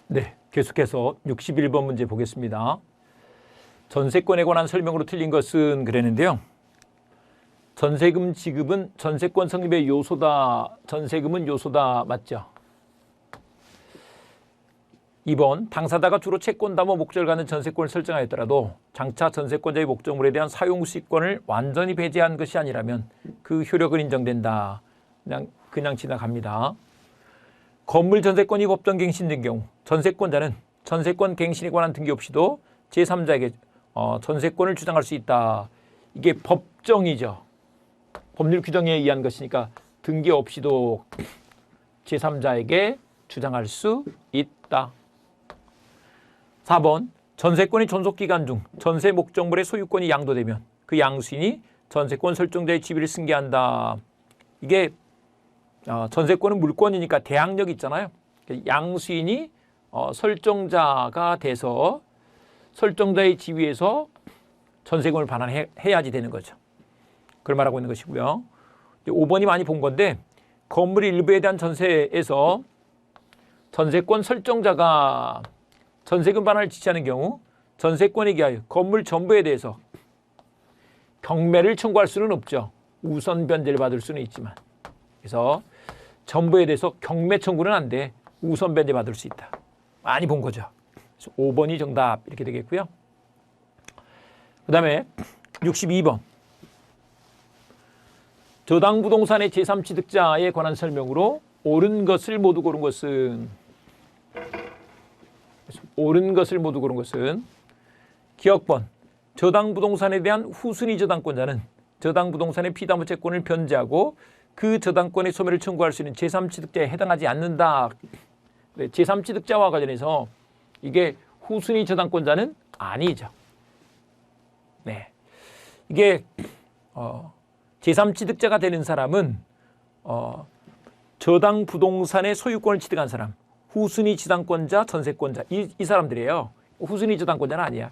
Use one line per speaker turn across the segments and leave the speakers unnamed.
네, 계속해서 61번 문제 보겠습니다. 전세권에 관한 설명으로 틀린 것은 그랬는데요. 전세금 지급은 전세권 성립의 요소다. 전세금은 요소다. 맞죠? 2번 당사자가 주로 채권 담보 목적을 갖는 전세권을 설정하였더라도 장차 전세권자의 목적물에 대한 사용수익권을 완전히 배제한 것이 아니라면 그 효력은 인정된다. 그냥 지나갑니다. 건물 전세권이 법정 갱신된 경우 전세권자는 전세권 갱신에 관한 등기 없이도 제3자에게 전세권을 주장할 수 있다. 이게 법정이죠. 법률 규정에 의한 것이니까 등기 없이도 제3자에게 주장할 수 있다. 4번 전세권의 존속기간 중 전세 목적물의 소유권이 양도되면 그 양수인이 전세권 설정자의 지위를 승계한다. 이게 전세권은 물권이니까 대항력이 있잖아요. 양수인이 설정자가 돼서 설정자의 지위에서 전세금을 반환해야지 되는 거죠. 그걸 말하고 있는 것이고요. 5번이 많이 본 건데 건물 일부에 대한 전세에서 전세권 설정자가 전세금 반환을 지시하는 경우 전세권에 기하여 건물 전부에 대해서 경매를 청구할 수는 없죠. 우선 변제를 받을 수는 있지만. 그래서 전부에 대해서 경매 청구는 안 돼. 우선 변제 받을 수 있다. 많이 본 거죠. 그래서 5번이 정답 이렇게 되겠고요. 그 다음에 62번. 저당 부동산의 제3취득자에 관한 설명으로 옳은 것을 모두 고른 것은 기억번 저당 부동산에 대한 후순위 저당권자는 저당 부동산의 피담보 채권을 변제하고 그 저당권의 소멸을 청구할 수 있는 제3취득자에 해당하지 않는다. 제3취득자와 관련해서 이게 후순위 저당권자는 아니죠. 네, 이게 제3취득자가 되는 사람은 저당 부동산의 소유권을 취득한 사람, 후순위 저당권자, 전세권자 이 사람들이에요. 후순위 저당권자는 아니야.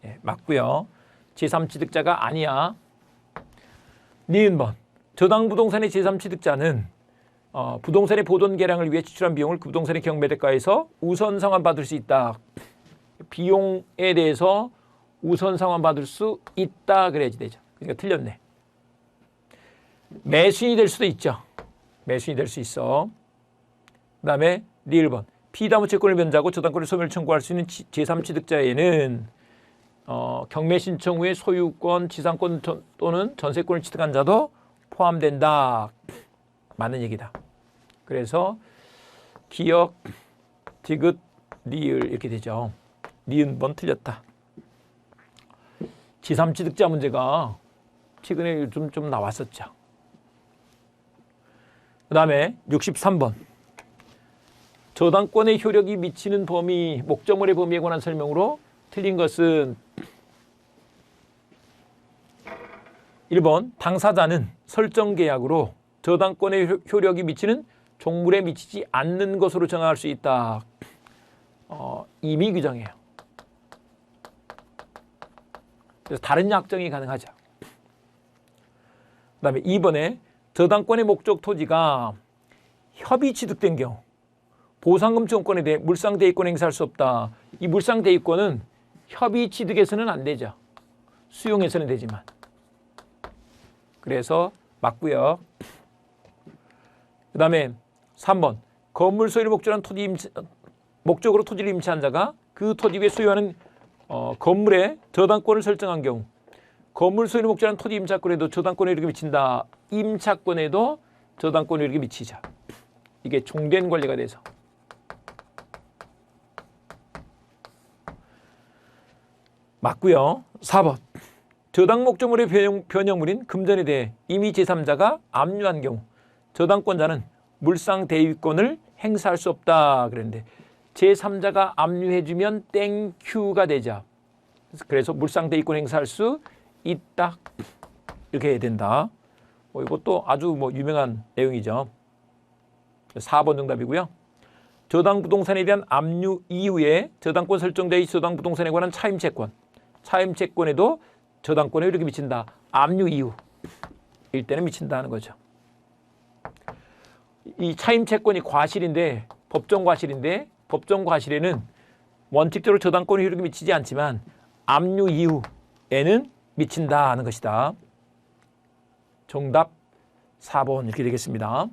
네, 맞고요. 제3취득자가 아니야. 니은번 저당 부동산의 제3취득자는 부동산의 보존 개량을 위해 지출한 비용을 그 부동산의 경매대가에서 우선 상환받을 수 있다. 비용에 대해서 우선 상환받을 수 있다 그래야지 되죠. 그러니까 틀렸네. 매수인이 될 수도 있죠. 매수인이 될 수 있어. 그 다음에 리을번 피담보 채권을 변제하고 저당권을 소멸 청구할 수 있는 제3취득자에는 경매 신청 후에 소유권, 지상권 또는 전세권을 취득한 자도 포함된다. 맞는 얘기다. 그래서 기역, 디귿, 리을 이렇게 되죠. 니은번 틀렸다. 제3취득자 문제가 최근에 좀 나왔었죠. 그 다음에 63번. 저당권의 효력이 미치는 범위, 목적물의 범위에 관한 설명으로 틀린 것은 1번 당사자는 설정 계약으로 저당권의 효력이 미치는 종물에 미치지 않는 것으로 정할 수 있다. 임의 규정이에요. 그래서 다른 약정이 가능하죠. 그 다음에 2번에 저당권의 목적 토지가 협의 취득된 경우 보상금 청구권에 대해 물상대입권 행사할 수 없다. 이 물상대입권은 협의 취득에서는 안 되죠. 수용해서는 되지만. 그래서 맞고요. 그 다음에 3번 건물 소유를 목적으로 토지를 임차한 자가 그 토지 위에 소유하는 건물의 저당권을 설정한 경우 건물 소유를 목적으로 토지 임차권에도 저당권에 이렇게 미친다. 임차권에도 저당권에 이렇게 미치죠. 이게 종된 권리가 돼서. 맞고요. 4번 저당 목적물의 변형물인 금전에 대해 이미 제3자가 압류한 경우 저당권자는 물상대위권을 행사할 수 없다 그랬는데 제3자가 압류해주면 땡큐가 되죠. 그래서 물상대위권 행사할 수 있다 이렇게 해야 된다. 이것도 아주 유명한 내용이죠. 4번 정답이고요. 저당 부동산에 대한 압류 이후에 저당권 설정자의 저당 부동산에 관한 차임채권, 차임채권에도 저당권에 이렇게 미친다. 압류 이후 일 때는 미친다는 거죠. 이 차임채권이 과실인데 법정 과실인데 법정 과실에는 원칙적으로 저당권 효력이 미치지 않지만 압류 이후에는 미친다 하는 것이다. 정답 4번 이렇게 되겠습니다.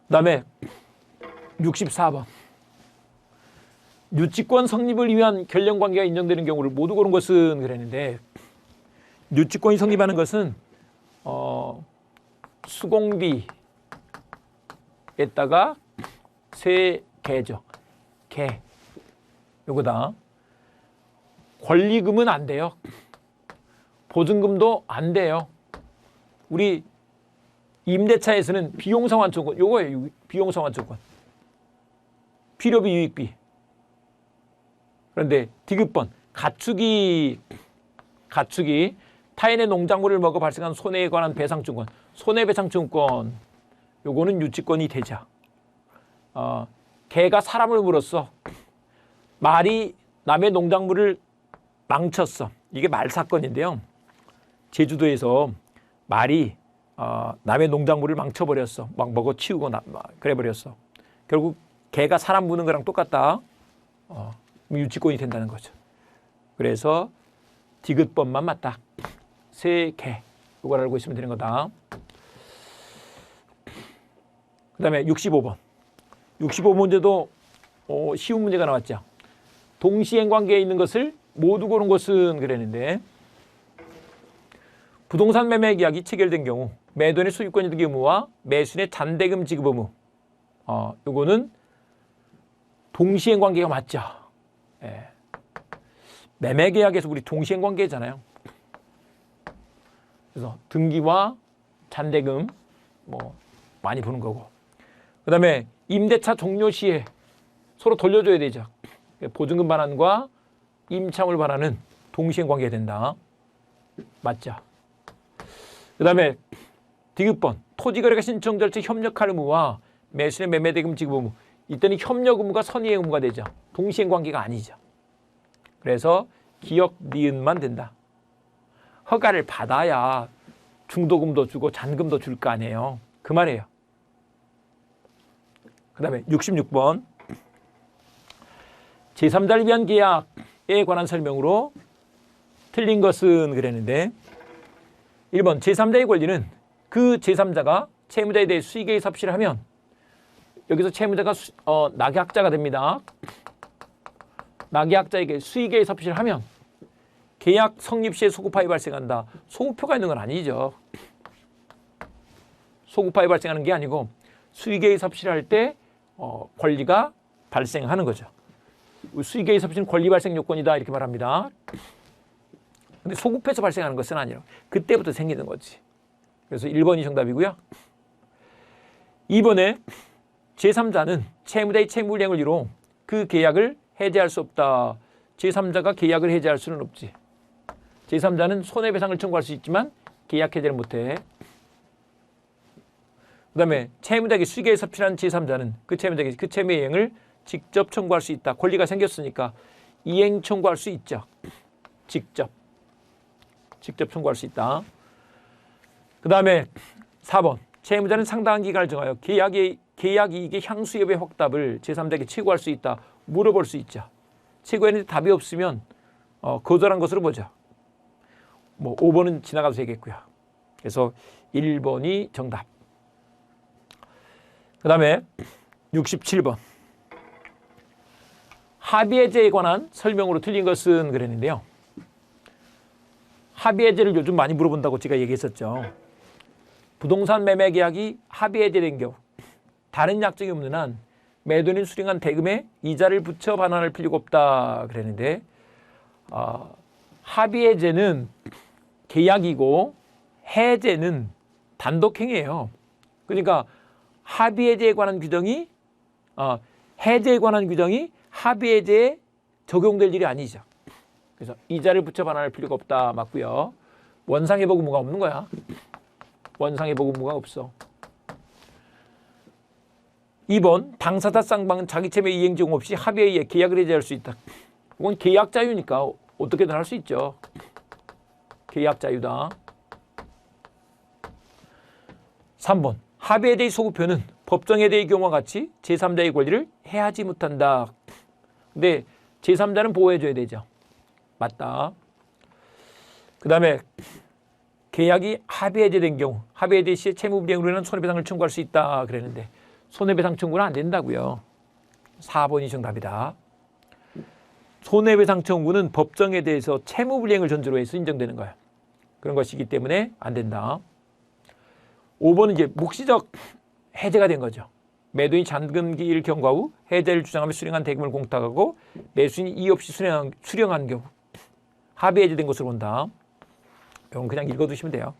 그 다음에 64번. 유치권 성립을 위한 결령관계가 인정되는 경우를 모두 고른 것은 그랬는데, 유치권이 성립하는 것은 수공비에다가 세개죠. 개. 요거다. 권리금은 안 돼요. 보증금도 안 돼요. 우리 임대차에서는 비용상환청권, 요거예요. 비용상환청권. 필요비, 유익비. 그런데 디귿번, 가축이 타인의 농작물을 먹어 발생한 손해에 관한 배상증권, 손해배상증권, 요거는 유치권이 되죠. 개가 사람을 물었어. 말이 남의 농작물을 망쳤어. 이게 말 사건인데요. 제주도에서 말이 남의 농작물을 망쳐버렸어. 막 먹어 치우고 그래버렸어. 결국 개가 사람 무는 거랑 똑같다. 유치권이 된다는 거죠. 그래서 디귿번만 맞다. 세개. 이걸 알고 있으면 되는 거다. 그 다음에 65번. 65문제도 쉬운 문제가 나왔죠. 동시행 관계에 있는 것을 모두 고른 것은 그랬는데, 부동산 매매 계약이 체결된 경우 매도인의 소유권 이득 의무와 매수인의 잔대금 지급 의무, 요거는 동시행 관계가 맞죠. 예. 매매 계약에서 우리 동시행 관계잖아요. 그래서 등기와 잔대금 많이 보는 거고, 그 다음에 임대차 종료 시에 서로 돌려줘야 되죠. 보증금 반환과 임차물 반환은 동시행 관계가 된다. 맞죠? 그 다음에 디귿번, 토지거래가 신청 절차 협력할 의무와 매수인의 매매대금 지급 의무. 이때는 협력 의무가 선의 의무가 되죠. 동시행 관계가 아니죠. 그래서 기역 니은만 된다. 허가를 받아야 중도금도 주고 잔금도 줄 거 아니에요. 그 말이에요. 그 다음에 66번. 제3자를 위한 계약에 관한 설명으로 틀린 것은 그랬는데, 1번 제3자의 권리는 그 제3자가 채무자에 대해 수의계획 섭씨를 하면, 여기서 채무자가 낙약자가 됩니다. 낙약자에게 수의계획 섭씨를 하면 계약 성립 시에 소급파이 발생한다. 소급표가 있는 건 아니죠. 소급파이 발생하는 게 아니고 수의계획 섭씨를 할 때 권리가 발생하는 거죠. 수의계획 섭씨는 권리 발생 요건이다 이렇게 말합니다. 근데 소급해서 발생하는 것은 아니에요. 그때부터 생기는 거지. 그래서 1번이 정답이고요. 2번에 제3자는 채무자의 채무불이행을 이유로 그 계약을 해제할 수 없다. 제3자가 계약을 해제할 수는 없지. 제3자는 손해배상을 청구할 수 있지만 계약 해제를 못해. 그 다음에 채무자에게 수의계획 섭씨한 제3자는 그 채무자에게 그 채무 이행을 직접 청구할 수 있다. 권리가 생겼으니까 이행 청구할 수 있죠. 직접 청구할 수 있다. 그 다음에 4번. 채무자는 상당한 기간을 정하여 계약 이익의 향수 여부의 확답을 제3자에게 최고할 수 있다. 물어볼 수 있죠. 최고했는데 답이 없으면 거절한 것으로 보죠. 5번은 지나가도 되겠고요. 그래서 1번이 정답. 그 다음에 67번. 합의해제에 관한 설명으로 틀린 것은 그랬는데요. 합의해제를 요즘 많이 물어본다고 제가 얘기했었죠. 부동산 매매 계약이 합의해제된 경우 다른 약정이 없는 한 매도인이 수령한 대금에 이자를 붙여 반환할 필요가 없다 그랬는데, 합의해제는 계약이고 해제는 단독행위예요. 그러니까 합의해제에 관한 규정이 해제에 관한 규정이 합의해제에 적용될 일이 아니죠. 그래서 이자를 붙여 반환할 필요가 없다 맞고요. 원상회복 의무가 없는 거야. 원상회복 의무가 없어. 2번 당사자 쌍방은 자기 채무 이행 제공 없이 합의에 의해 계약을 해제할 수 있다. 이건 계약 자유니까 어떻게든 할 수 있죠. 계약 자유다. 3번 합의에 대해 소급표는 법정에 대해 경우와 같이 제3자의 권리를 해하지 못한다. 근데 제3자는 보호해줘야 되죠. 맞다. 그 다음에 계약이 합의해제된 경우 합의해제 시에 채무불이행으로 인한 손해배상을 청구할 수 있다 그랬는데 손해배상 청구는 안 된다고요. 4번이 정답이다. 손해배상 청구는 법정에 대해서 채무불이행을 전제로 해서 인정되는 거야. 그런 것이기 때문에 안 된다. 5번은 이제 묵시적 해제가 된 거죠. 매도인이 잔금기일 경과 후 해제를 주장하며 수령한 대금을 공탁하고 매수인이 이의 없이 수령한 경우 합의 해제된 것으로 본다. 이건 그냥 읽어두시면 돼요.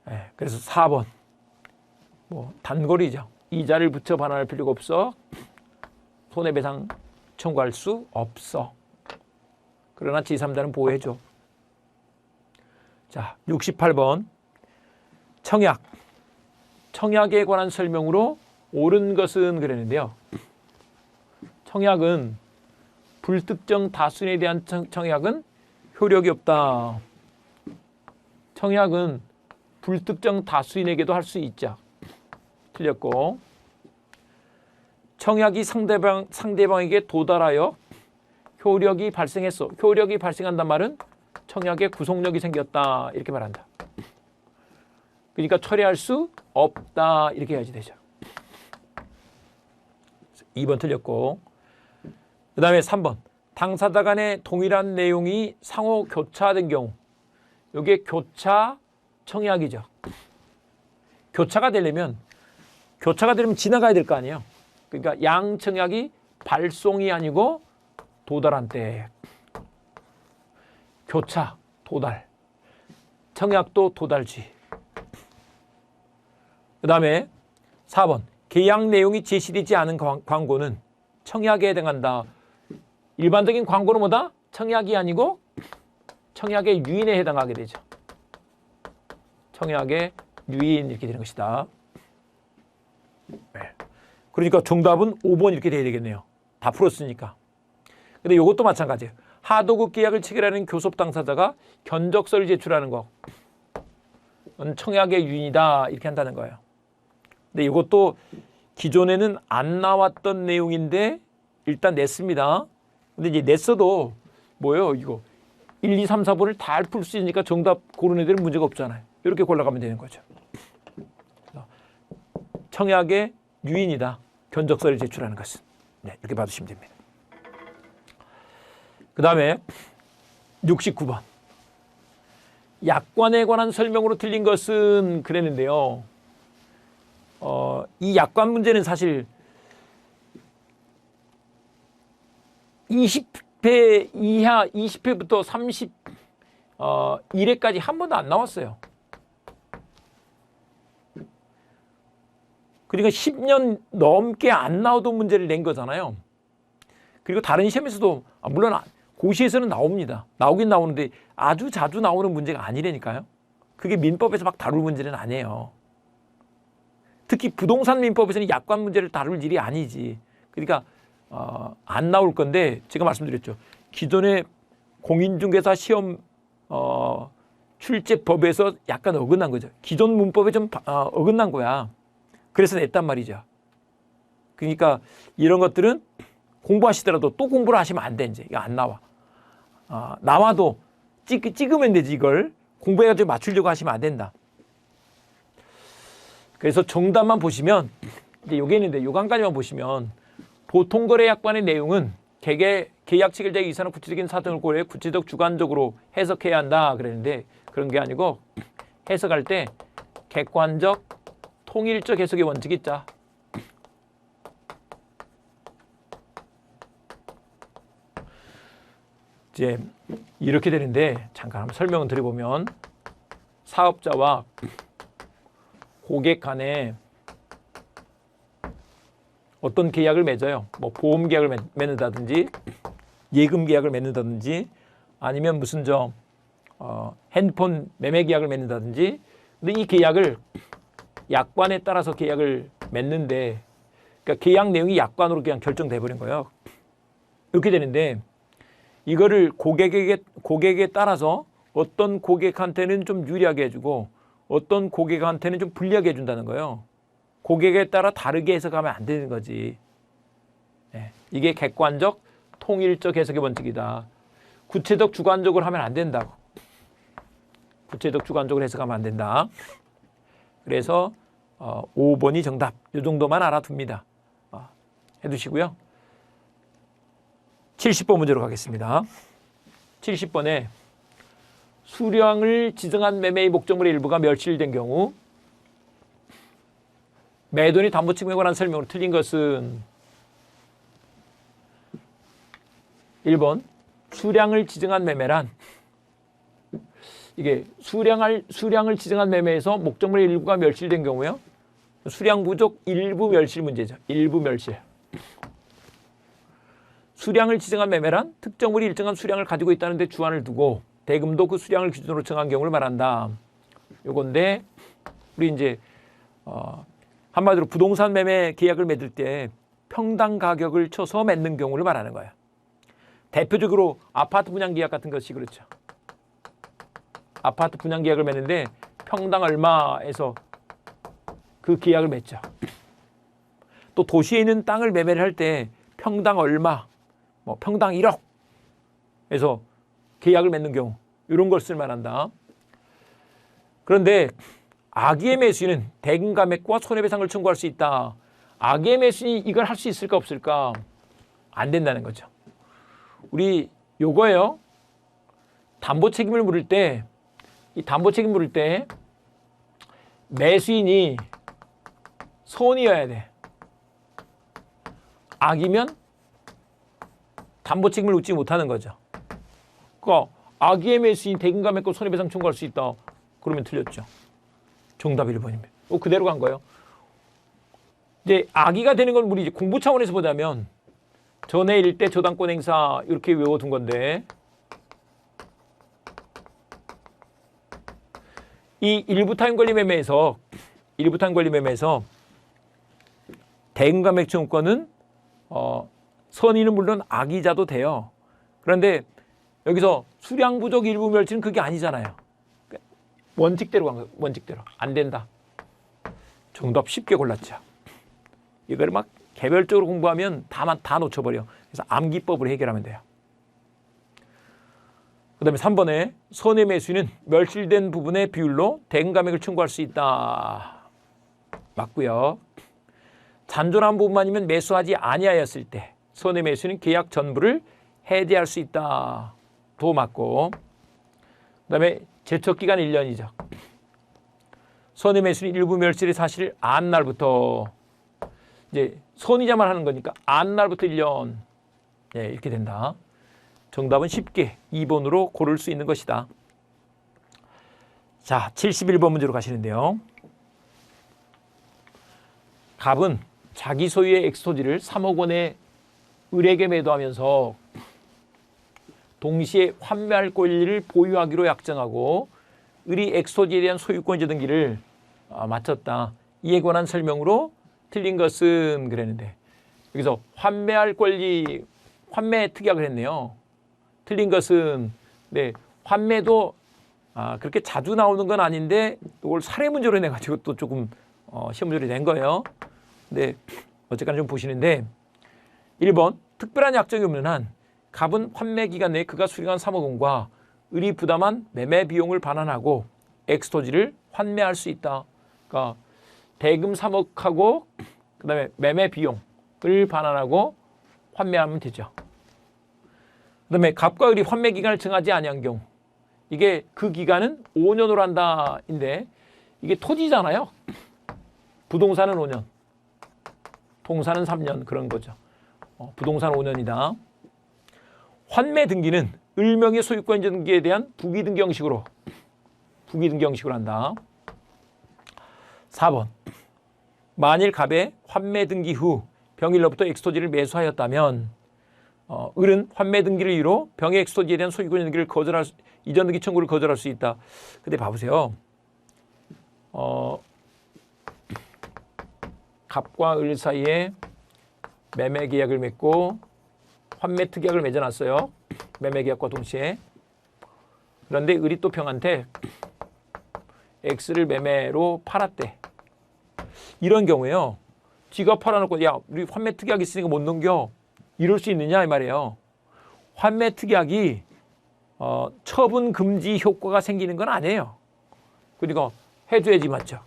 네, 그래서 4번 뭐 단거리죠. 이자를 붙여 반환할 필요가 없어. 손해배상 청구할 수 없어. 그러나 제3자는 보호해줘. 자, 68번 청약. 청약에 관한 설명으로 옳은 것은 그랬는데요. 청약은 불특정 다수인에 대한 청약은 효력이 없다. 청약은 불특정 다수인에게도 할 수 있자. 틀렸고 청약이 상대방에게 도달하여 효력이 발생했어. 효력이 발생한단 말은 청약에 구속력이 생겼다. 이렇게 말한다. 그러니까 처리할 수 없다. 이렇게 해야지 되죠. 2번 틀렸고 그 다음에 3번 당사자 간의 동일한 내용이 상호 교차된 경우 이게 교차 청약이죠. 교차가 되려면 지나가야 될 거 아니에요. 그러니까 양청약이 발송이 아니고 도달한 때 교차, 도달, 청약도 도달지. 그 다음에 4번 계약 내용이 제시되지 않은 광고는 청약에 해당한다. 일반적인 광고는 뭐다? 청약이 아니고 청약의 유인에 해당하게 되죠. 청약의 유인 이렇게 되는 것이다. 네. 그러니까 정답은 5번 이렇게 돼야 되겠네요. 다 풀었으니까. 근데 이것도 마찬가지예요. 하도급 계약을 체결하는 교섭 당사자가 견적서를 제출하는 거. 청약의 유인이다 이렇게 한다는 거예요. 근데 이것도 기존에는 안 나왔던 내용인데 일단 냈습니다. 근데 이제 냈어도 뭐예요? 이거 1, 2, 3, 4번을 다 풀 수 있으니까 정답 고르는 애들은 문제가 없잖아요. 이렇게 골라가면 되는 거죠. 청약의 유인이다. 견적서를 제출하는 것은. 네, 이렇게 봐주시면 됩니다. 그 다음에 69번. 약관에 관한 설명으로 틀린 것은 그랬는데요. 이 약관 문제는 사실 20회 이하, 20회부터 31회까지 한 번도 안 나왔어요. 그러니까 10년 넘게 안 나오던 문제를 낸 거잖아요. 그리고 다른 시험에서도 물론 고시에서는 나옵니다. 나오긴 나오는데 아주 자주 나오는 문제가 아니라니까요. 그게 민법에서 막 다룰 문제는 아니에요. 특히 부동산 민법에서는 약관 문제를 다룰 일이 아니지. 그러니까 안 나올 건데 제가 말씀드렸죠. 기존의 공인중개사 시험 출제법에서 약간 어긋난 거죠. 기존 문법에 좀 어긋난 거야. 그래서 냈단 말이죠. 그러니까 이런 것들은 공부하시더라도 또 공부를 하시면 안 돼. 이제 이거 안 나와. 나와도 찍으면 되지. 이걸 공부해가지고 맞추려고 하시면 안 된다. 그래서 정답만 보시면 이제 요게 있는데 요거 한 가지만 보시면 보통거래약관의 내용은 계약 체결자의 이사나 구체적인 사정을 고려해 구체적 주관적으로 해석해야 한다 그랬는데 그런 게 아니고 해석할 때 객관적 통일적 해석의 원칙이 있자. 이제 이렇게 되는데 잠깐 한번 설명을 드려보면 사업자와 고객 간에 어떤 계약을 맺어요. 뭐 보험 계약을 맺는다든지 예금 계약을 맺는다든지 아니면 무슨 핸드폰 매매 계약을 맺는다든지. 근데 이 계약을 약관에 따라서 계약을 맺는데 그러니까 계약 내용이 약관으로 그냥 결정돼 버린 거예요. 이렇게 되는데 이거를 고객에 따라서 어떤 고객한테는 좀 유리하게 해주고 어떤 고객한테는 좀 불리하게 해준다는 거예요. 고객에 따라 다르게 해석하면 안 되는 거지. 이게 객관적, 통일적 해석의 원칙이다. 구체적, 주관적으로 하면 안 된다고. 구체적, 주관적으로 해석하면 안 된다. 그래서 5번이 정답. 이 정도만 알아둡니다. 해두시고요. 70번 문제로 가겠습니다. 70번에 수량을 지정한 매매의 목적물의 일부가 멸실된 경우 매도인이 담보 책임에 관한 설명으로 틀린 것은 1번 수량을 지정한 매매란 이게 수량을 지정한 매매에서 목적물의 일부가 멸실된 경우요. 수량 부족 일부 멸실 문제죠. 일부 멸실. 수량을 지정한 매매란 특정물이 일정한 수량을 가지고 있다는 데 주안을 두고 대금도 그 수량을 기준으로 정한 경우를 말한다. 요건데 우리 이제 한마디로 부동산 매매 계약을 맺을 때 평당 가격을 쳐서 맺는 경우를 말하는 거예요. 대표적으로 아파트 분양 계약 같은 것이 그렇죠. 아파트 분양 계약을 맺는데 평당 얼마에서 그 계약을 맺죠. 또 도시에 있는 땅을 매매를 할 때 평당 얼마, 뭐 평당 1억 에서 계약을 맺는 경우 이런 걸 쓸만한다. 그런데 악의의 매수인은 대금 감액과 손해배상을 청구할 수 있다. 악의의 매수인이 이걸 할 수 있을까 없을까? 안 된다는 거죠. 우리 요거예요. 담보 책임을 물을 때 이 담보 책임 물을 때 매수인이 손이어야 돼. 악이면 담보 책임을 묻지 못하는 거죠. 그러니까 악의의 매수인이 대금 감액과 손해배상 청구할 수 있다. 그러면 틀렸죠. 정답 1번입니다. 그대로 간 거예요. 이제 악의가 되는 건 우리 이제 공부 차원에서 보자면 전해 일대 저당권 행사 이렇게 외워둔 건데 이 일부 타임 권리 매매에서 대금 감액 청구권은 선의는 물론 악의자도 돼요. 그런데 여기서 수량 부족 일부 멸치는 그게 아니잖아요. 원칙대로 간 거예요. 원칙대로. 안 된다. 정답 쉽게 골랐죠. 이걸 막 개별적으로 공부하면 다 놓쳐버려. 그래서 암기법으로 해결하면 돼요. 그 다음에 3번에 선의 매수인은 멸실된 부분의 비율로 대금 감액을 청구할 수 있다. 맞고요. 잔존한 부분만이면 매수하지 아니하였을 때 선의 매수인은 계약 전부를 해지할 수 있다. 도 맞고. 그 다음에 제척기간 1년이죠. 선의 매수인이 일부 멸실의 사실을 안 날부터 이제 선의자만 하는 거니까 안 날부터 1년 이렇게 된다. 정답은 쉽게 2번으로 고를 수 있는 것이다. 자, 71번 문제로 가시는데요. 갑은 자기 소유의 엑스토지를 3억 원에 을에게 매도하면서 동시에 환매할 권리를 보유하기로 약정하고 을이 엑스토지에 대한 소유권 이전 등기를 마쳤다. 이에 관한 설명으로 틀린 것은 그랬는데 여기서 환매할 권리, 환매 특약을 했네요. 틀린 것은 환매도 그렇게 자주 나오는 건 아닌데 이걸 사례 문제로 내가지고 또 조금 시험 문제로 낸 거예요. 근데 어쨌거나 좀 보시는데 1번 특별한 약정이 없는 한 갑은 환매 기간 내에 그가 수령한 3억 원과 을이 부담한 매매 비용을 반환하고 엑스토지를 환매할 수 있다. 그러니까 대금 3억하고 그다음에 매매 비용을 반환하고 환매하면 되죠. 그다음에 갑과 을이 환매 기간을 정하지 아니한 경우 이게 그 기간은 5년으로 한다인데 이게 토지잖아요. 부동산은 5년, 동산은 3년 그런 거죠. 부동산 5년이다. 환매 등기는 을명의 소유권 등기에 대한 부기 등기 형식으로 한다. 4번 만일 갑의 환매 등기 후 병일로부터 엑스토지를 매수하였다면 을은 환매 등기를 이유로 병의 엑스토지에 대한 소유권 등기를 이전 등기 청구를 거절할 수 있다. 근데 봐보세요. 갑과 을 사이에 매매 계약을 맺고 환매 특약을 맺어놨어요. 매매 계약과 동시에. 그런데 을이 또 병한테 X를 매매로 팔았대. 이런 경우에요. 지가 팔아놓고 야 우리 환매 특약 있으니까 못 넘겨. 이럴 수 있느냐 이 말이에요. 환매 특약이 처분 금지 효과가 생기는 건 아니에요. 그러니까 해줘야지 맞죠.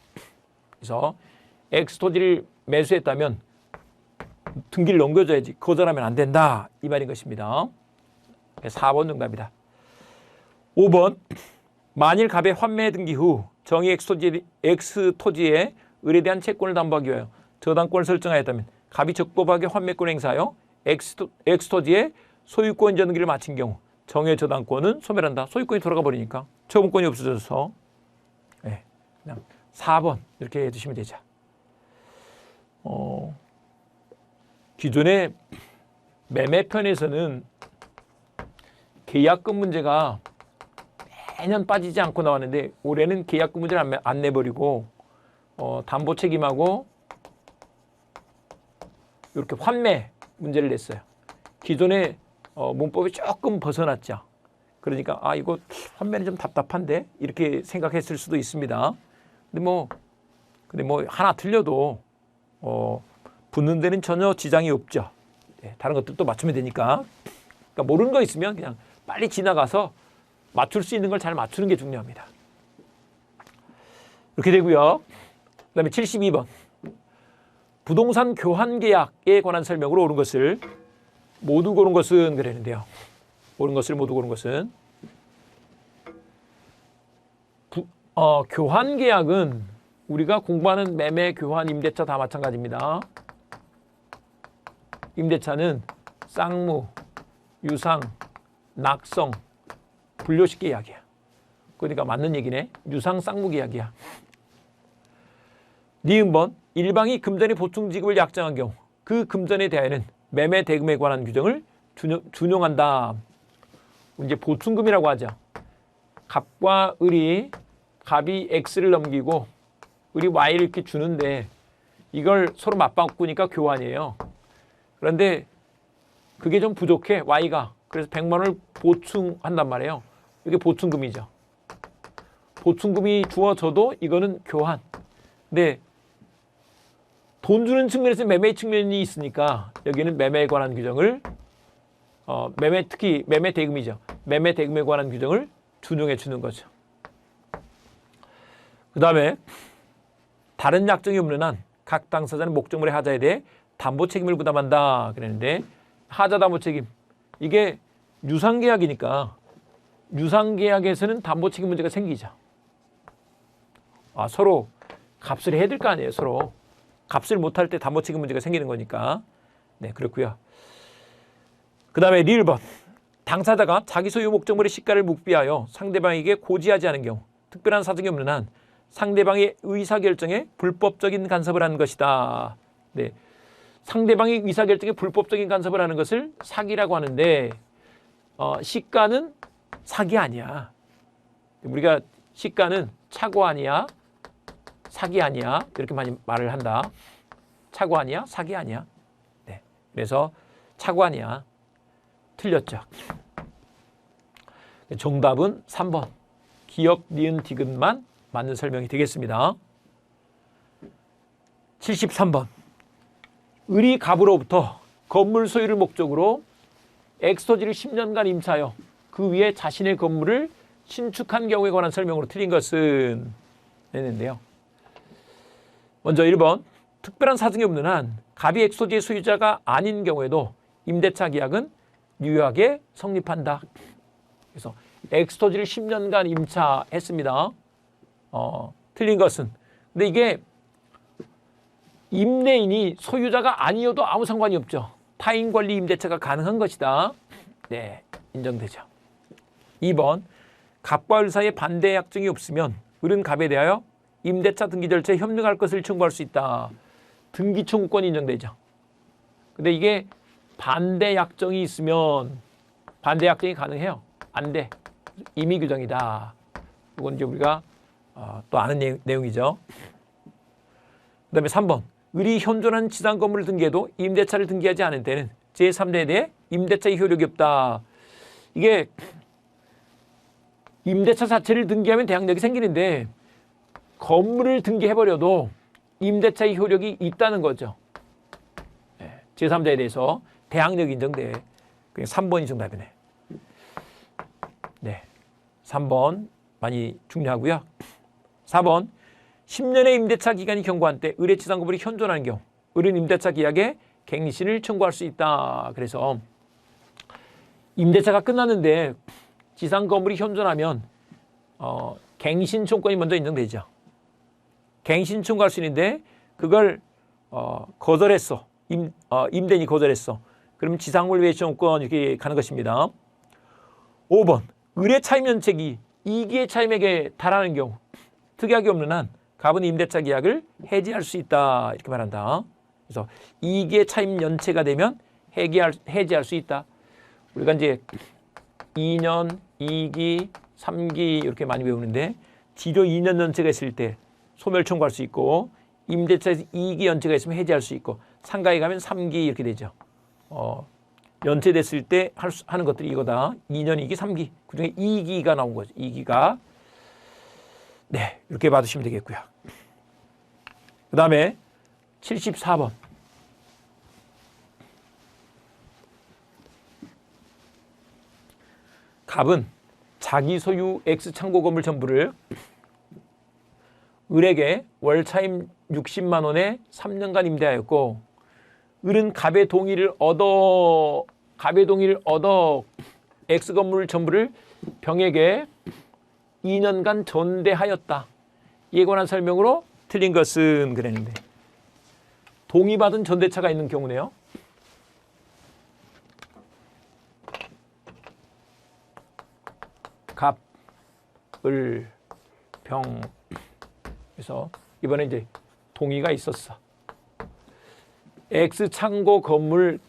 그래서 엑스토지를 매수했다면 등기를 넘겨줘야지. 거절하면 안 된다. 이 말인 것입니다. 4번 응답입니다. 5번 만일 갑의 환매 등기 후 정의 엑스토지에 을에 대한 채권을 담보하기 위하여 저당권을 설정하였다면 갑이 적법하게 환매권을 행사하여 엑스토지의 소유권 이전 등기를 마친 경우 정의 저당권은 소멸한다. 소유권이 돌아가 버리니까 처분권이 없어져서 네, 그냥 4번 이렇게 해주시면 되죠. 기존의 매매편에서는 계약금 문제가 매년 빠지지 않고 나왔는데 올해는 계약금 문제를 안 내버리고 담보 책임하고 이렇게 환매 문제를 냈어요. 기존의 문법이 조금 벗어났죠. 그러니까 이거 환매는 좀 답답한데 이렇게 생각했을 수도 있습니다. 근데 뭐 하나 틀려도 붙는 데는 전혀 지장이 없죠. 네, 다른 것들도 맞추면 되니까. 그러니까 모르는 거 있으면 그냥 빨리 지나가서 맞출 수 있는 걸 잘 맞추는 게 중요합니다. 이렇게 되고요. 그다음에 72번. 부동산 교환 계약에 관한 설명으로 옳은 것을 모두 고른 것은 그랬는데요. 옳은 것을 모두 고른 것은 교환 계약은 우리가 공부하는 매매, 교환, 임대차 다 마찬가지입니다. 임대차는 쌍무, 유상, 낙성, 분료식 계약이야. 그러니까 맞는 얘기네. 유상 쌍무 계약이야. 니은번 일방이 금전의 보충 지급을 약정한 경우 그 금전에 대하여는 매매 대금에 관한 규정을 준용한다. 이제 보충금이라고 하죠. 갑과 을이 갑이 X를 넘기고 을이 Y를 이렇게 주는데 이걸 서로 맞바꾸니까 교환이에요. 그런데 그게 좀 부족해 Y가. 그래서 100만 원을 보충한단 말이에요. 이게 보충금이죠. 보충금이 주어져도 이거는 교환. 근데 돈 주는 측면에서 매매 측면이 있으니까 여기는 매매에 관한 규정을 특히 매매 대금이죠. 매매 대금에 관한 규정을 준용해 주는 거죠. 그 다음에 다른 약정이 없는 한 각 당사자는 목적물의 하자에 대해 담보 책임을 부담한다 그랬는데 하자 담보 책임 이게 유상계약이니까 유상계약에서는 담보 책임 문제가 생기죠. 서로 값을 해야 될 거 아니에요. 서로 값을 못할 때 담보 책임 문제가 생기는 거니까. 네, 그렇고요. 그 다음에 리을번 당사자가 자기 소유 목적물의 시가를 묵비하여 상대방에게 고지하지 않은 경우 특별한 사정이 없는 한 상대방의 의사결정에 불법적인 간섭을 하는 것이다. 네, 상대방의 의사결정에 불법적인 간섭을 하는 것을 사기라고 하는데 시가는 사기 아니야. 우리가 시가는 착오 아니야, 사기 아니야 이렇게 많이 말을 한다. 착오 아니야, 사기 아니야. 네, 그래서 착오 아니야. 틀렸죠. 정답은 3번. 기역, 니은, 디귿만 맞는 설명이 되겠습니다. 73번. 을이 갑으로부터 건물 소유를 목적으로 엑스토지를 10년간 임차하여 그 위에 자신의 건물을 신축한 경우에 관한 설명으로 틀린 것은 했는데요. 먼저 1번. 특별한 사정이 없는 한 갑이 엑스토지의 소유자가 아닌 경우에도 임대차 계약은 유효하게 성립한다. 그래서 엑스토지를 10년간 임차했습니다. 틀린 것은 근데 이게 임대인이 소유자가 아니어도 아무 상관이 없죠. 타인 관리 임대차가 가능한 것이다. 네, 인정되죠. 2번 갑과 을 사이에 반대 약정이 없으면 을은 갑에 대하여 임대차 등기 절차에 협력할 것을 청구할 수 있다. 등기 청구권이 인정되죠. 근데 이게 반대 약정이 있으면 반대 약정이 가능해요. 안 돼. 임의 규정이다. 이건 이제 우리가 또 아는 내용이죠. 그 다음에 3번. 을이 현존한 지상 건물을 등기해도 임대차를 등기하지 않은 때는 제3대에 대해 임대차의 효력이 없다. 이게 임대차 자체를 등기하면 대항력이 생기는데 건물을 등기해버려도 임대차의 효력이 있다는 거죠. 네, 제3자에 대해서 대항력이 인정돼. 그냥 3번이 정답이네. 네, 3번 많이 중요하고요. 4번 10년의 임대차 기간이 경과한 때 의뢰 지상 건물이 현존하는 경우 을은 임대차 계약에 갱신을 청구할 수 있다. 그래서 임대차가 끝났는데 지상 건물이 현존하면 갱신 청구권이 먼저 인정되죠. 갱신 청구할 수 있는데 그걸 거절했어. 임대인이 거절했어. 그러면 지상물 외 청구권 이렇게 가는 것입니다. 5번 의뢰 차임 연책이 2기의 차임액에 달하는 경우 특약이 없는 한 갑은 임대차 계약을 해지할 수 있다. 이렇게 말한다. 그래서 2기의 차임 연체가 되면 해지할 수 있다. 우리가 이제 2년, 2기, 3기 이렇게 많이 배우는데 지료 2년 연체가 있을 때 소멸 청구할 수 있고 임대차에서 2기 연체가 있으면 해지할 수 있고 상가에 가면 3기 이렇게 되죠. 연체됐을 때 하는 것들이 이거다. 2년, 2기, 3기. 그중에 2기가 나온 거죠. 2기가. 네, 이렇게 받으시면 되겠고요. 그 다음에 74번. 갑은 자기 소유 X 창고 건물 전부를 을에게 월차임 60만 원에 3년간 임대하였고 을은 갑의 동의를 얻어 X 건물 전부를 병에게 2년간 전대하였다. 이에 관한 설명으로 틀린 것은 그랬는데 동의받은 전대차가 있는 경우네요. 갑, 을, 병. 그래서 이번에 이제 동의가 있었어. X 창고 건물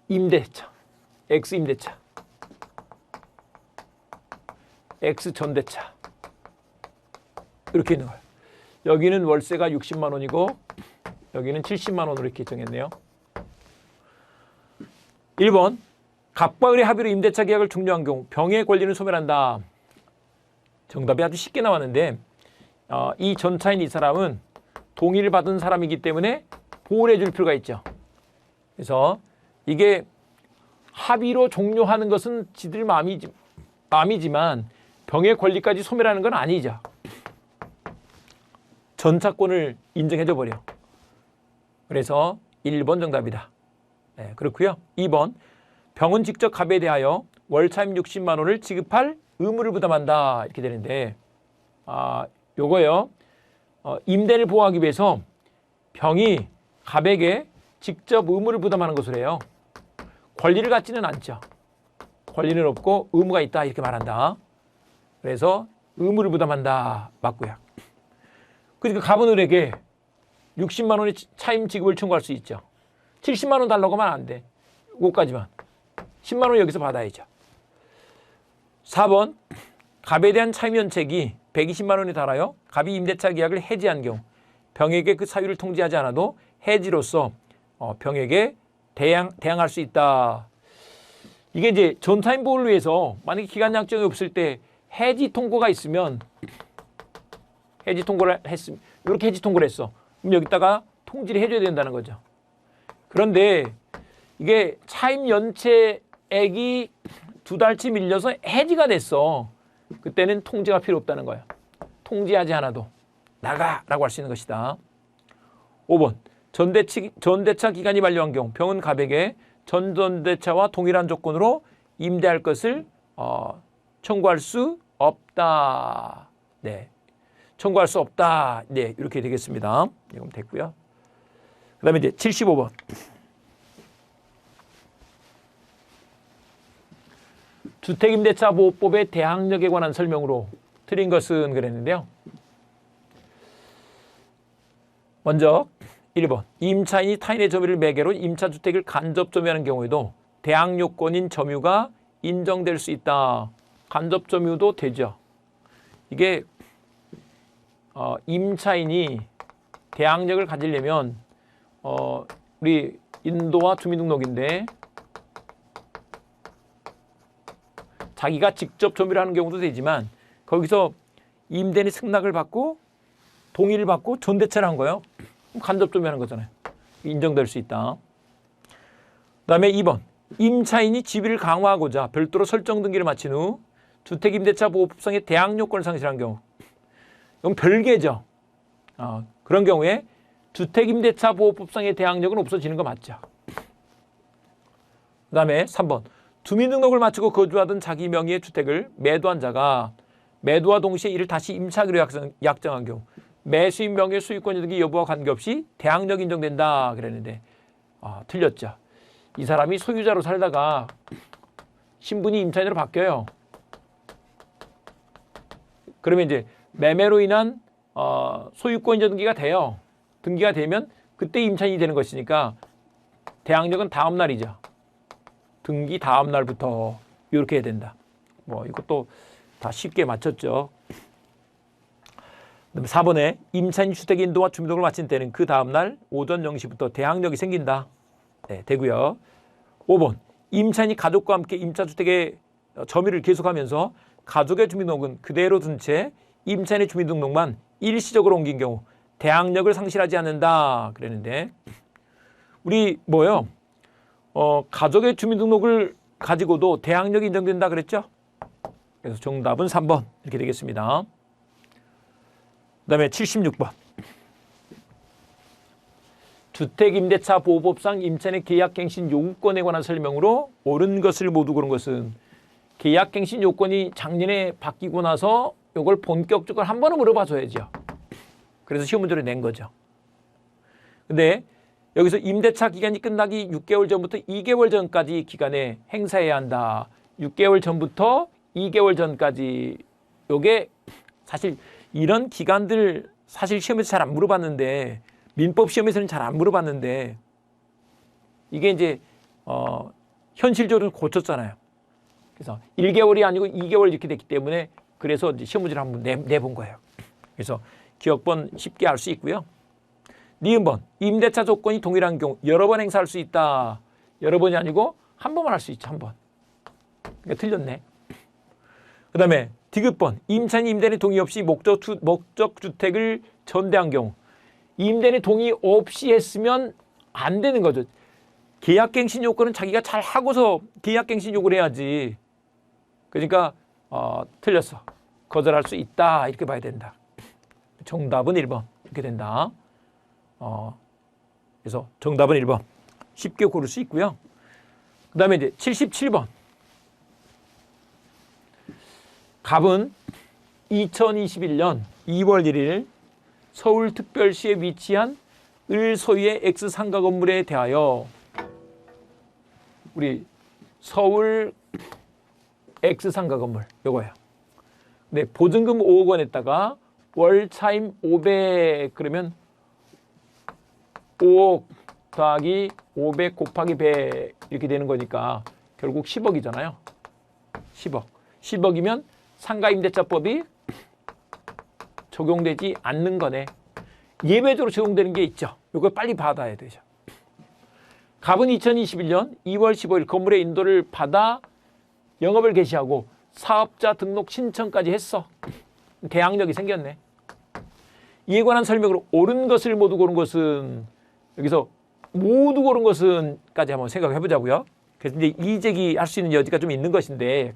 임대차, X 임대차, X 전대차 이렇게 있는 거예요. 여기는 월세가 60만 원이고 여기는 70만 원으로 이렇게 정했네요. 1번 갑과 을의 합의로 임대차 계약을 종료한 경우 병의 권리는 소멸한다. 정답이 아주 쉽게 나왔는데 이 전차인 이 사람은 동의를 받은 사람이기 때문에 보호를 해줄 필요가 있죠. 그래서 이게 합의로 종료하는 것은 지들 마음이지만 병의 권리까지 소멸하는 건 아니죠. 전차권을 인정해줘 버려. 그래서 1번 정답이다. 네, 그렇고요. 2번 병은 직접 갑에 대하여 월차임 60만 원을 지급할 의무를 부담한다. 이렇게 되는데 요거요. 임대를 보호하기 위해서 병이 갑에게 직접 의무를 부담하는 것을 해요. 권리를 갖지는 않죠. 권리는 없고 의무가 있다 이렇게 말한다. 그래서 의무를 부담한다. 맞고요. 그러니까 갑은 을에게 60만 원의 차임 지급을 청구할 수 있죠. 70만 원 달라고 하면 안 돼. 요거까지만. 10만 원 여기서 받아야죠. 4번 갑에 대한 차임 연책이 120만 원에 달하여 갑이 임대차 계약을 해지한 경우 병에게 그 사유를 통지하지 않아도 해지로서 병에게 대항할 수 있다. 이게 이제 전차임 보호를 위해서 만약에 기간 약정이 없을 때 해지 통고가 있으면 해지 통고를 했으면 이렇게 해지 통고를 했어. 그럼 여기다가 통지를 해줘야 된다는 거죠. 그런데 이게 차임 연체액이 2달치 밀려서 해지가 됐어. 그때는 통지가 필요 없다는 거야. 통지하지 않아도 나가라고 할 수 있는 것이다. 5번 전대차 기간이 만료한 경우 병은 갑에게 전전대차와 동일한 조건으로 임대할 것을 청구할 수 없다. 네, 청구할 수 없다. 네, 이렇게 되겠습니다. 이건 됐고요. 그 다음에 이제 75번. 주택임대차보호법의 대항력에 관한 설명으로 틀린 것은 그랬는데요. 먼저 1번 임차인이 타인의 점유를 매개로 임차주택을 간접 점유하는 경우에도 대항요건인 점유가 인정될 수 있다. 간접 점유도 되죠. 이게 임차인이 대항력을 가지려면 우리 인도와 주민등록인데 자기가 직접 점유를 하는 경우도 되지만 거기서 임대인의 승낙을 받고 동의를 받고 전대체를 한 거예요. 간접점유하는 거잖아요. 인정될 수 있다. 그다음에 2번. 임차인이 지위를 강화하고자 별도로 설정 등기를 마친 후 주택임대차 보호법상의 대항 요건을 상실한 경우. 이건 별개죠. 그런 경우에 주택임대차 보호법상의 대항력은 없어지는 거 맞죠. 그다음에 3번. 주민등록을 마치고 거주하던 자기 명의의 주택을 매도한 자가 매도와 동시에 이를 다시 임차하기로 약정한 경우 매수인 명의 소유권 등기 여부와 관계없이 대항력 인정된다 그랬는데 틀렸죠. 이 사람이 소유자로 살다가 신분이 임차인으로 바뀌어요. 그러면 이제 매매로 인한 소유권 인정 등기가 돼요. 등기가 되면 그때 임차인이 되는 것이니까 대항력은 다음 날이죠. 등기 다음 날부터 이렇게 해야 된다. 뭐 이것도 다 쉽게 맞췄죠. 그다음에 4번에 임차인 주택 인도와 주민등록을 마친 때는 그 다음 날 오전 0시부터 대항력이 생긴다. 네, 되고요. 5번. 임차인이 가족과 함께 임차주택의 점유를 계속하면서 가족의 주민등록은 그대로 둔 채 임차인의 주민등록만 일시적으로 옮긴 경우 대항력을 상실하지 않는다 그랬는데 우리 뭐요? 가족의 주민등록을 가지고도 대항력이 인정된다 그랬죠? 그래서 정답은 3번 이렇게 되겠습니다. 그다음에 76번. 주택임대차 보호법상 임차인의 계약갱신 요구권에 관한 설명으로 옳은 것을 모두 고른 것은 계약갱신 요건이 작년에 바뀌고 나서 이걸 본격적으로 한 번은 물어봐 줘야죠. 그래서 시험 문제를 낸 거죠. 근데 여기서 임대차 기간이 끝나기 6개월 전부터 2개월 전까지 기간에 행사해야 한다. 6개월 전부터 2개월 전까지 요게 사실 이런 기간들 사실 시험에서 잘 안 물어봤는데 민법 시험에서는 잘 안 물어봤는데 이게 이제 현실적으로 고쳤잖아요. 그래서 1개월이 아니고 2개월 이렇게 됐기 때문에 그래서 이제 시험 문제를 한번 내본 거예요. 그래서 기억번 쉽게 알 수 있고요. 니은번. 임대차 조건이 동일한 경우 여러 번 행사할 수 있다. 여러 번이 아니고 한 번만 할 수 있죠. 한 번. 그러니까 틀렸네. 그 다음에 디귿번. 임차인이 임대인의 동의 없이 목적주택을 전대한 경우 임대인의 동의 없이 했으면 안 되는 거죠. 계약갱신 요건은 자기가 잘 하고서 계약갱신 요구를 해야지. 그러니까 틀렸어. 거절할 수 있다. 이렇게 봐야 된다. 정답은 1번. 이렇게 된다. 그래서 정답은 1번. 쉽게 고를 수 있고요. 그 다음에 이제 77번. 갑은 2021년 2월 1일 서울특별시에 위치한 을 소유의 X 상가 건물에 대하여 우리 서울 X 상가 건물 요거예요. 네, 보증금 5억 원에다가 월 차임 500 그러면 5억 더하기 500 곱하기 100 이렇게 되는 거니까 결국 10억이잖아요. 10억. 10억이면 상가임대차법이 적용되지 않는 거네. 예외적으로 적용되는 게 있죠. 이걸 빨리 받아야 되죠. 갑은 2021년 2월 15일 건물의 인도를 받아 영업을 개시하고 사업자 등록 신청까지 했어. 대항력이 생겼네. 이에 관한 설명으로 옳은 것을 모두 고른 것은 여기서 모두 고른 것은까지 한번 생각해 보자고요. 그래서 이제 이의제기 할 수 있는 여지가 좀 있는 것인데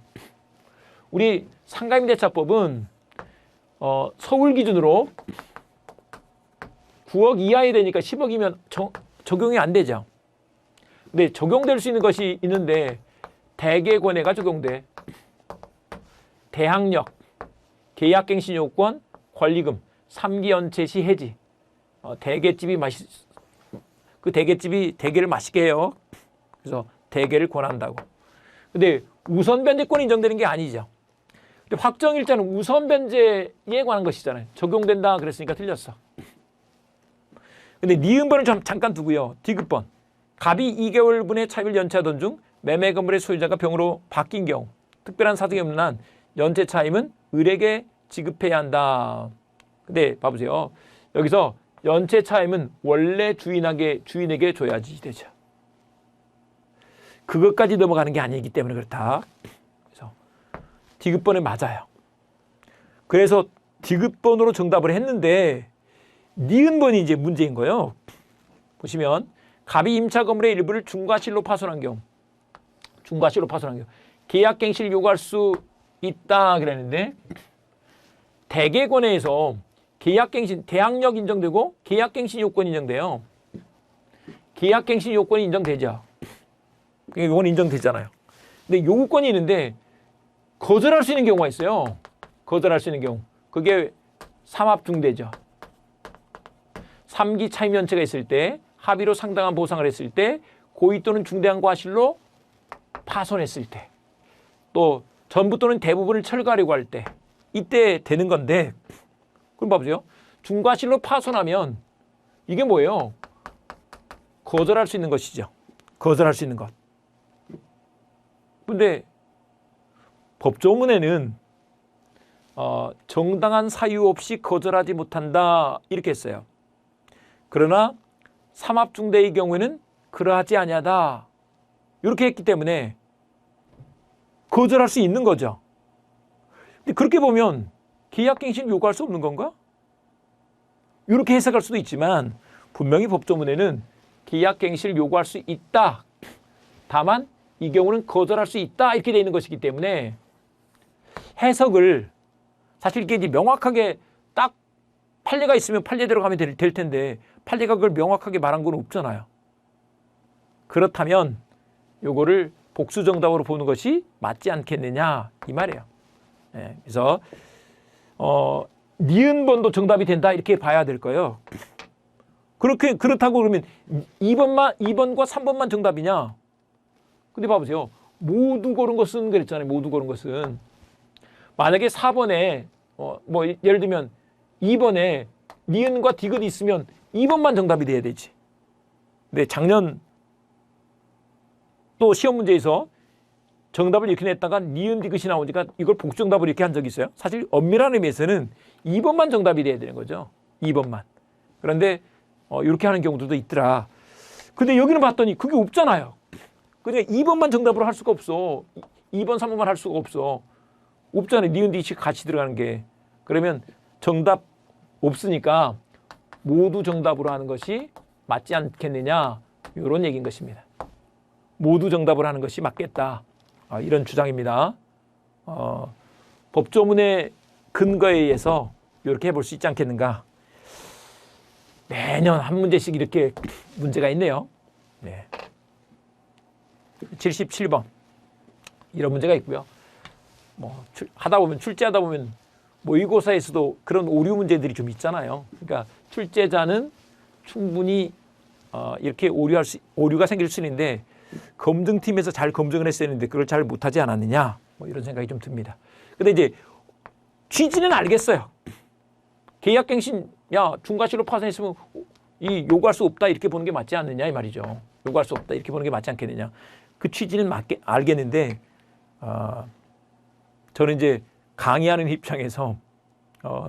우리 상가임대차법은 서울 기준으로 9억 이하에 되니까 10억이면 적용이 안 되죠. 근데 적용될 수 있는 것이 있는데 대개권해가 적용돼. 대항력, 계약갱신 요건, 권리금, 3기 연체 시 해지. 대게집이 그 대게집이 대게를 맛있게 해요. 그래서 대게를 권한다고. 근데 우선 변제권이 인정되는 게 아니죠. 근데 확정일자는 우선 변제에 관한 것이잖아요. 적용된다 그랬으니까 틀렸어. 근데 니은번을 잠깐 두고요. 디귿번. 갑이 2개월분의 차입을 연체하던 중 매매 건물의 소유자가 병으로 바뀐 경우 특별한 사정이 없는 한 연체 차임은 을에게 지급해야 한다. 근데 봐보세요. 여기서 연체 차임은 원래 주인에게 줘야지 되죠. 그것까지 넘어가는 게 아니기 때문에 그렇다. 그래서 디귿번에 맞아요. 그래서 디귿번으로 정답을 했는데 니은번이 이제 문제인 거예요. 보시면 갑이 임차 건물의 일부를 중과실로 파손한 경우, 중과실로 파손한 경우 계약갱신을 요구할 수 있다 그랬는데, 대개권에서 계약갱신 대항력 인정되고 계약갱신 요건이 인정돼요. 계약갱신 요건이 인정되죠. 이건 인정되잖아요. 근데 요구권이 있는데 거절할 수 있는 경우가 있어요. 거절할 수 있는 경우. 그게 삼합중대죠. 3기 차임연체가 있을 때, 합의로 상당한 보상을 했을 때, 고의 또는 중대한 과실로 파손했을 때, 또 전부 또는 대부분을 철거하려고 할 때, 이때 되는 건데, 그럼 봐보세요. 중과실로 파손하면 이게 뭐예요? 거절할 수 있는 것이죠. 거절할 수 있는 것. 근데 법조문에는 정당한 사유 없이 거절하지 못한다 이렇게 했어요. 그러나 삼합중대의 경우에는 그러하지 아니하다 이렇게 했기 때문에 거절할 수 있는 거죠. 근데 그렇게 보면 계약갱신 요구할 수 없는 건가? 이렇게 해석할 수도 있지만 분명히 법조문에는 계약갱신을 요구할 수 있다. 다만 이 경우는 거절할 수 있다 이렇게 되어 있는 것이기 때문에 해석을 사실 이게 이제 명확하게 딱 판례가 있으면 판례대로 가면 될 텐데 판례가 그걸 명확하게 말한 건 없잖아요. 그렇다면 요거를 복수 정답으로 보는 것이 맞지 않겠느냐 이 말이에요. 네, 그래서 니은번도 정답이 된다 이렇게 봐야 될 거예요. 그렇다고 그러면 2번과 3번만 정답이냐? 근데 봐보세요. 모두 고른 것은 그랬잖아요. 모두 고른 것은. 만약에 4번에 뭐 예를 들면 2번에 니은과 디귿이 있으면 2번만 정답이 돼야 되지. 근데 작년 또 시험 문제에서 정답을 이렇게 냈다가 니은 디귿이 나오니까 이걸 복정답으로 이렇게 한 적이 있어요. 사실 엄밀한 의미에서는 2번만 정답이 돼야 되는 거죠. 2번만. 그런데 이렇게 하는 경우들도 있더라. 근데 여기는 봤더니 그게 없잖아요. 그러니까 2번만 정답으로 할 수가 없어. 2번, 3번만 할 수가 없어. 없잖아요. 니은 디귿이 같이 들어가는 게. 그러면 정답 없으니까 모두 정답으로 하는 것이 맞지 않겠느냐 이런 얘기인 것입니다. 모두 정답을 하는 것이 맞겠다. 이런 주장입니다. 법조문의 근거에 의해서 이렇게 해볼 수 있지 않겠는가. 매년 한 문제씩 이렇게 문제가 있네요. 네. 77번 이런 문제가 있고요. 뭐 출제하다 보면 모의고사에서도 그런 오류 문제들이 좀 있잖아요. 그러니까 출제자는 충분히 이렇게 오류가 생길 수 있는데 검증팀에서 잘 검증을 했어야 했는데 그걸 잘 못하지 않았느냐 뭐 이런 생각이 좀 듭니다. 근데 이제 취지는 알겠어요. 계약갱신 중과실로 파손했으면 이 요구할 수 없다 이렇게 보는 게 맞지 않느냐 이 말이죠. 요구할 수 없다 이렇게 보는 게 맞지 않겠느냐. 그 취지는 알겠는데 저는 이제 강의하는 입장에서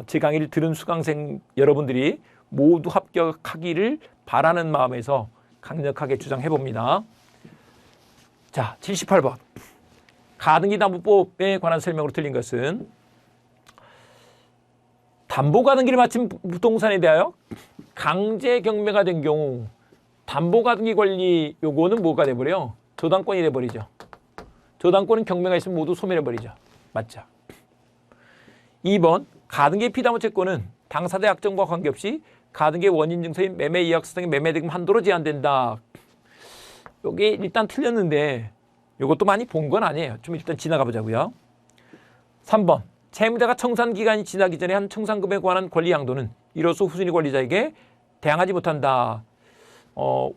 제 강의를 들은 수강생 여러분들이 모두 합격하기를 바라는 마음에서 강력하게 주장해 봅니다. 자, 78번. 가등기담보법에 관한 설명으로 틀린 것은 담보가등기를 마친 부동산에 대하여 강제 경매가 된 경우 담보가등기 권리 요거는 뭐가 돼버려요? 저당권이 돼버리죠. 저당권은 경매가 있으면 모두 소멸해버리죠. 맞죠? 2번 가등기 피담보 채권은 당사자 약정과 관계없이 가등기의 원인 증서인 매매 이약서 등의 매매 대금 한도로 제한된다. 여기 일단 틀렸는데 이것도 많이 본 건 아니에요. 좀 일단 지나가 보자고요. 3번 채무자가 청산기간이 지나기 전에 한 청산금에 관한 권리 양도는 이로써 후순위 권리자에게 대항하지 못한다.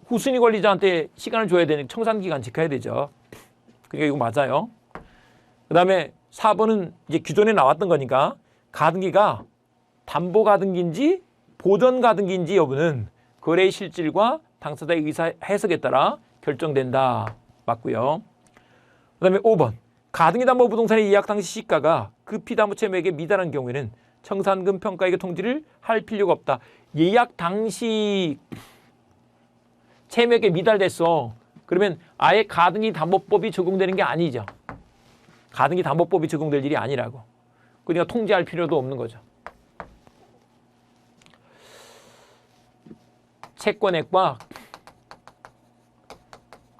후순위 권리자한테 시간을 줘야 되는 청산기간 지켜야 되죠. 그러니까 이거 맞아요. 그 다음에 4번은 이제 기존에 나왔던 거니까 가등기가 담보가등기인지 보전가등기인지 여부는 거래의 실질과 당사자의 의사 해석에 따라 결정된다. 맞고요. 그 다음에 5번 가등기 담보 부동산의 예약 당시 시가가 그 피담보 채무액에 미달한 경우에는 청산금 평가액의 통지를 할 필요가 없다. 예약 당시 채무액에 미달됐어. 그러면 아예 가등기 담보법이 적용되는 게 아니죠. 가등기 담보법이 적용될 일이 아니라고. 그러니까 통지할 필요도 없는 거죠. 채권액과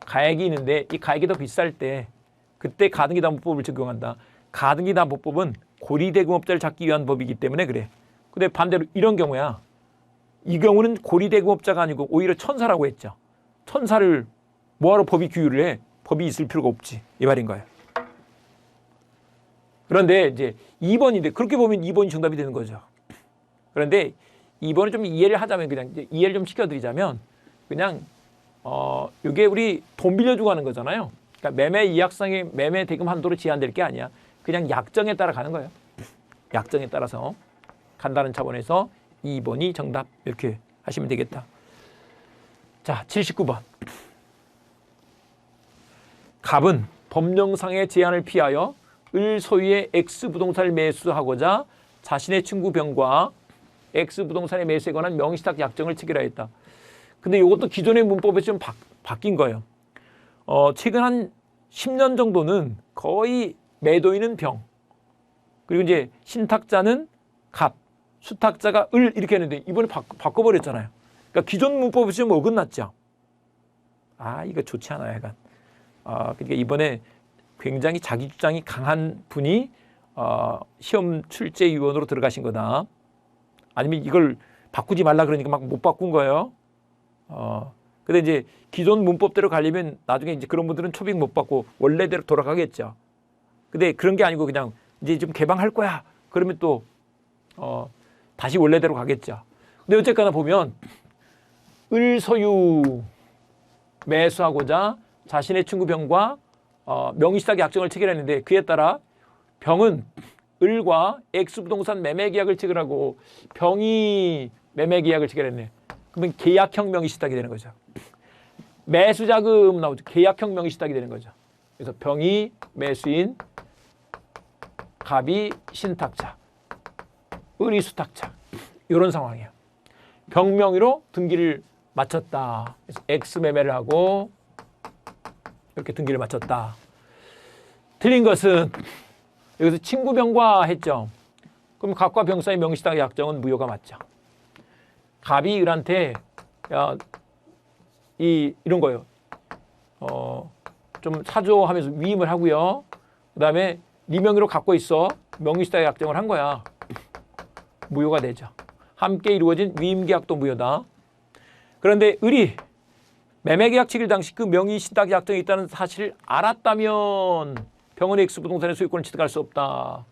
가액이 있는데 이 가액이 더 비쌀 때 그때 가등기담보법을 적용한다. 가등기담보법은 고리대금업자를 잡기 위한 법이기 때문에 그래. 근데 반대로 이런 경우야. 이 경우는 고리대금업자가 아니고 오히려 천사라고 했죠. 천사를 뭐하러 법이 규율을 해? 법이 있을 필요가 없지. 이 말인 거예요. 그런데 이제 2번인데 그렇게 보면 2번이 정답이 되는 거죠. 그런데 2번을 좀 이해를 하자면 그냥 이제 이해를 좀 시켜드리자면 그냥 이게 우리 돈 빌려주고 하는 거잖아요. 그러니까 매매 이약상의 매매 대금 한도로 제한될 게 아니야. 그냥 약정에 따라 가는 거예요. 약정에 따라서 간다는 차원에서 2번이 정답 이렇게 하시면 되겠다. 자, 79번. 갑은 법령상의 제한을 피하여 을 소유의 X 부동산을 매수하고자 자신의 친구 병과 X 부동산의 매수에 관한 명의신탁 약정을 체결하였다. 근데 이것도 기존의 문법에서 좀 바뀐 거예요. 최근 한 10년 정도는 거의 매도인은 병, 그리고 이제 신탁자는 갑, 수탁자가 을 이렇게 했는데 이번에 바꿔버렸잖아요. 그러니까 기존 문법에서 좀 어긋났죠. 이거 좋지 않아요, 약간. 그러니까 이번에 굉장히 자기 주장이 강한 분이 시험 출제위원으로 들어가신 거다. 아니면 이걸 바꾸지 말라 그러니까 막 못 바꾼 거예요. 근데 이제 기존 문법대로 가려면 나중에 이제 그런 분들은 초빙 못 받고 원래대로 돌아가겠죠. 근데 그런 게 아니고 그냥 이제 좀 개방할 거야. 그러면 또 다시 원래대로 가겠죠. 근데 어쨌거나 보면 을 소유 매수하고자 자신의 친구 병과 명의신탁 약정을 체결했는데 그에 따라 병은 을과 X 부동산 매매 계약을 체결하고 병이 매매 계약을 체결했네. 그러면 계약형 명의신탁이 되는 거죠. 매수자금 나오죠. 계약형 명의신탁이 되는 거죠. 그래서 병이 매수인, 갑이 신탁자, 을이 수탁자 이런 상황이에요. 병 명의로 등기를 마쳤다. 그래서 X 매매를 하고 이렇게 등기를 마쳤다. 틀린 것은 여기서 친구 병과 했죠. 그럼 갑과 병 사이 명의신탁 약정은 무효가 맞죠. 갑이 을한테 이런 거예요. 좀 사줘하면서 위임을 하고요. 그다음에 네 명의로 갖고 있어. 명의신탁 약정을 한 거야. 무효가 되죠. 함께 이루어진 위임계약도 무효다. 그런데 을이 매매계약 체결 당시 그 명의신탁 약정이 있다는 사실을 알았다면 병은 X 부동산의 소유권을 취득할 수 없다.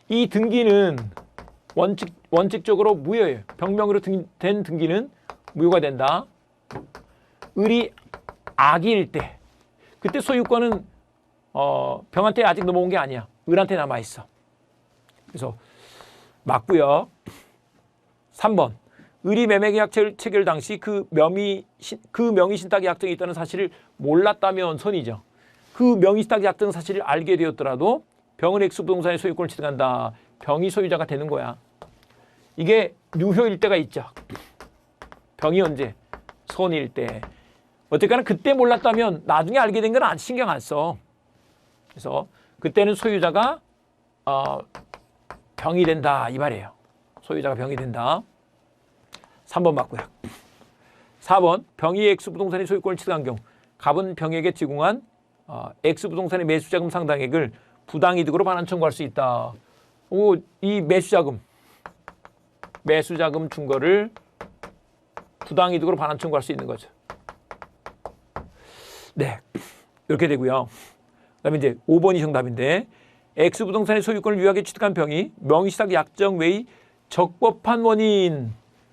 이 등기는 원칙적으로 무효예요. 병명으로 된 등기는 무효가 된다. 을이 악일 때 그때 소유권은 병한테 아직 넘어온 게 아니야. 을한테 남아있어. 그래서 맞고요. 3번. 을이 매매계약 체결 당시 그 명의신탁 약정이 있다는 사실을 몰랐다면 선이죠. 그 명의신탁 약정 사실을 알게 되었더라도 병은 X 부동산의 소유권을 취득한다. 병이 소유자가 되는 거야. 이게 유효일 때가 있죠. 병이 언제? 선일 때. 어쨌거나 그때 몰랐다면 나중에 알게 된 건 신경 안 써. 그래서 그때는 소유자가 병이 된다 이 말이에요. 소유자가 병이 된다. 3번 맞고요. 4번 병이 X 부동산의 소유권을 취득한 경우 갑은 병에게 제공한 X 부동산의 매수자금 상당액을 부당이득으로 반환 청구할 수 있다. 이 매수자금 준 거를 부당이득으로 반환 청구할 수 있는 거죠. 네, 이렇게 되고요. 그다음에 이제 5번이 정답인데 X 부동산의 소유권을 유효하게 취득한 병이 명의신탁 약정 외의 적법한 원인에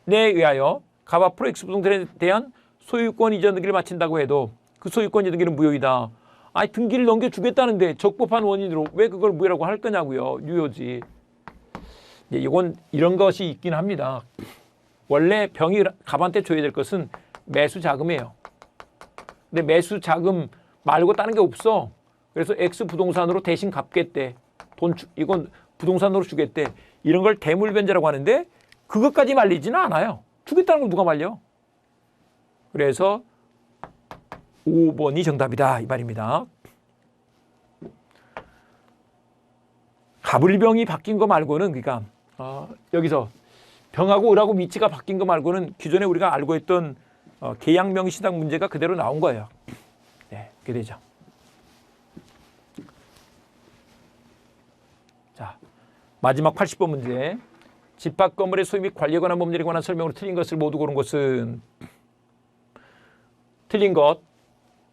의하여 갑 앞으로 X 부동산에 대한 소유권 이전 등기를 마친다고 해도 그 소유권 이전 등기는 무효이다. 등기를 넘겨주겠다는데 적법한 원인으로 왜 그걸 무효라고 할 거냐고요. 유효지. 이건 이런 것이 있긴 합니다. 원래 병이 갑한테 줘야 될 것은 매수자금이에요. 근데 매수자금 말고 다른 게 없어. 그래서 X 부동산으로 대신 갚겠대. 이건 부동산으로 주겠대. 이런 걸 대물변제라고 하는데 그것까지 말리지는 않아요. 주겠다는 걸 누가 말려? 그래서 5번이 정답이다 이 말입니다. 갑을병이 바뀐 거 말고는 그러니까 여기서 병하고 을하고 위치가 바뀐 거 말고는 기존에 우리가 알고 있던 계양명시당 문제가 그대로 나온 거예요. 네, 그게 되죠. 자, 마지막 80번 문제. 집합 건물의 소유 및 관리에 관한 법률에 관한 설명으로 틀린 것을 모두 고른 것은 틀린 것.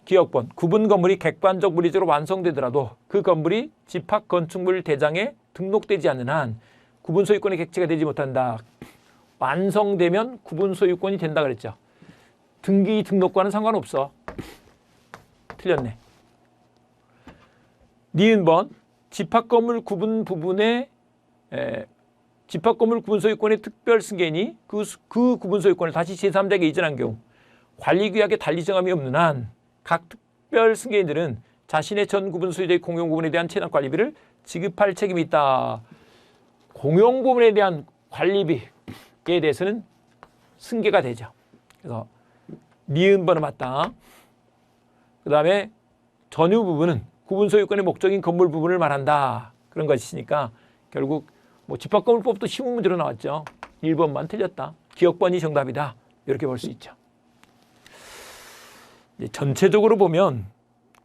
기억번. 구분 건물이 객관적 물리적으로 완성되더라도 그 건물이 집합 건축물 대장에 등록되지 않는 한 구분 소유권의 객체가 되지 못한다. 완성되면 구분 소유권이 된다 그랬죠. 등기 등록과는 상관없어. 틀렸네. 니은번. 집합 건물 구분 부분에 집합 건물 구분 소유권의 특별 승계인이 그 구분 소유권을 다시 제3자에게 이전한 경우 관리규약에 달리 정함이 없는 한 각 특별 승계인들은 자신의 전 구분 소유자의 공용 부분에 대한 체납 관리비를 지급할 책임이 있다. 공용 부분에 대한 관리비에 대해서는 승계가 되죠. 그래서 니은번은 맞다. 그 다음에 전유 부분은 구분 소유권의 목적인 건물 부분을 말한다. 그런 것이니까 결국 뭐 집합건물법도 시험 문제로 나왔죠. 1번만 틀렸다. 기억번이 정답이다. 이렇게 볼 수 있죠. 전체적으로 보면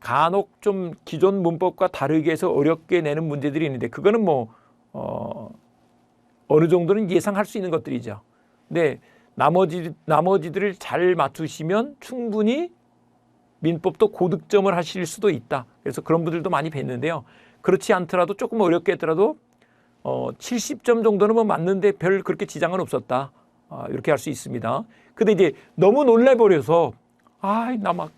간혹 좀 기존 문법과 다르게 해서 어렵게 내는 문제들이 있는데 그거는 뭐 어느 정도는 예상할 수 있는 것들이죠. 근데 나머지들을 잘 맞추시면 충분히 민법도 고득점을 하실 수도 있다. 그래서 그런 분들도 많이 뵀는데요. 그렇지 않더라도 조금 어렵게 했더라도 70점 정도는 뭐 맞는데 별 그렇게 지장은 없었다. 이렇게 할 수 있습니다. 근데 이제 너무 놀래버려서 나 막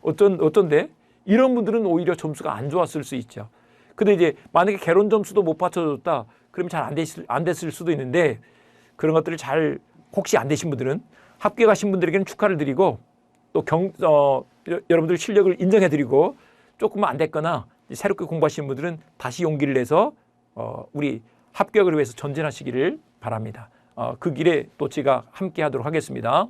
어쩐데? 이런 분들은 오히려 점수가 안 좋았을 수 있죠. 근데 이제 만약에 개론 점수도 못 받쳐줬다. 그러면 잘 안 됐을 수도 있는데 그런 것들을 잘 혹시 안 되신 분들은 합격하신 분들에게는 축하를 드리고 또 여러분들 실력을 인정해드리고 조금 안 됐거나 새롭게 공부하시는 분들은 다시 용기를 내서 우리 합격을 위해서 전진하시기를 바랍니다. 그 길에 또 제가 함께 하도록 하겠습니다.